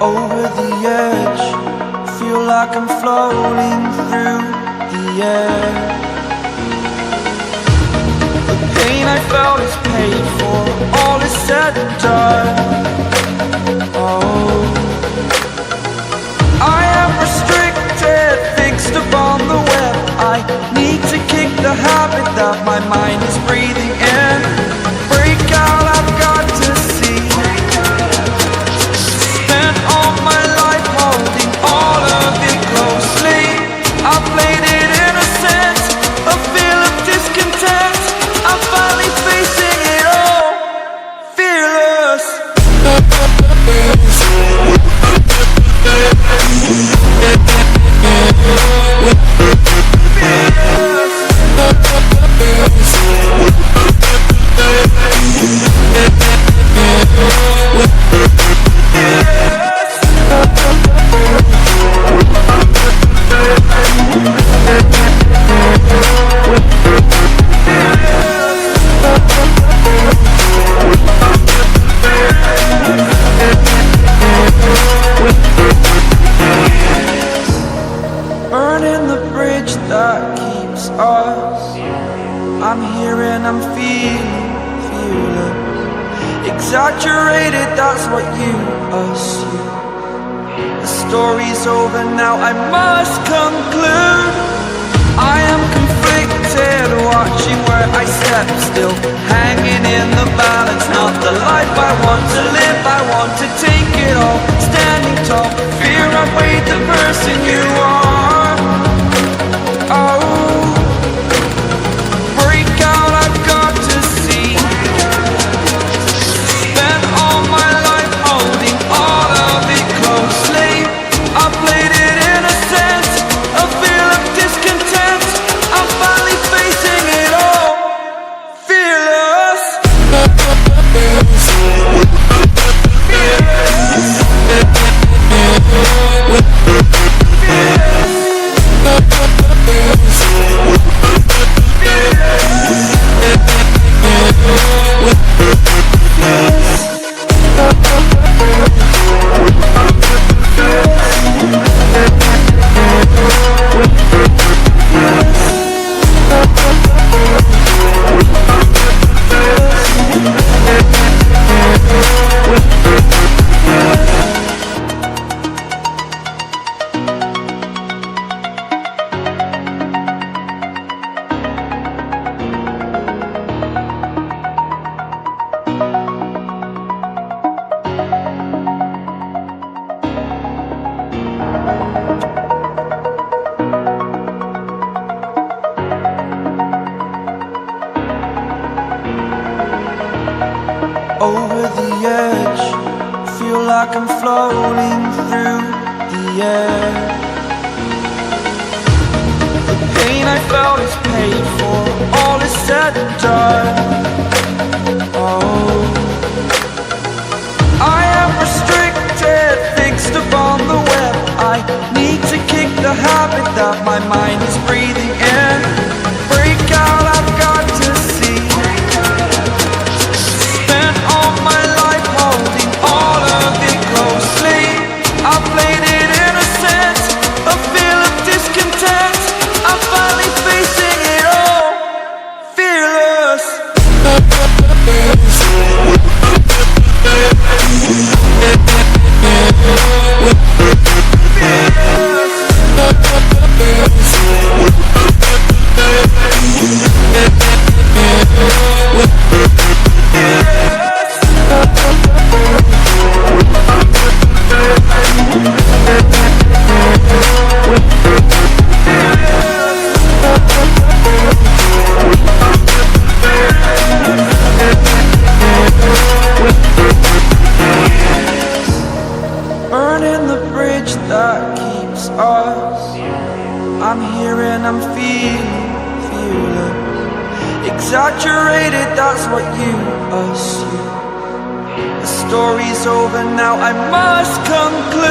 over the edge. Feel like I'm floating through the air. The pain I felt is paid for, all is said and done. Oh, I am restricted, fixed upon the web. I need to kick the habit that my mind is breathing in. Break out, I've got to see. Spent all my life holding all of it closely. I played it innocent, a feel of discontent. I'm finally facing it all, fearless. Burning the bridge that keeps us. I'm here and I'm feeling fearless. Exaggerated, that's what you assume. The story's over now, I must conclude. I am conflicted, watching where I step still, hanging in the balance. Not the life I want to live, I want to take it all. Standing tall, fear outweighed the person you are. Oh, break out, I've got to see. Spent all my life holding all of it closely. I played it innocent, a feel of discontent. I'm finally facing it all, fearless. Over the edge, feel like I'm floating through the air. The pain I felt is paid for, all is said and done. Oh, I am restricted, fixed upon the web. I need to kick the habit that my mind is breathing in. Break out, I've got to see. Spent all my life holding all of it closely. I played it innocent, a feel of discontent. I'm finally facing it all, fearless. Burning the bridge that keeps us. I'm here and I'm feeling fearless. Exaggerated, that's what you assume. The story's over now, I must conclude.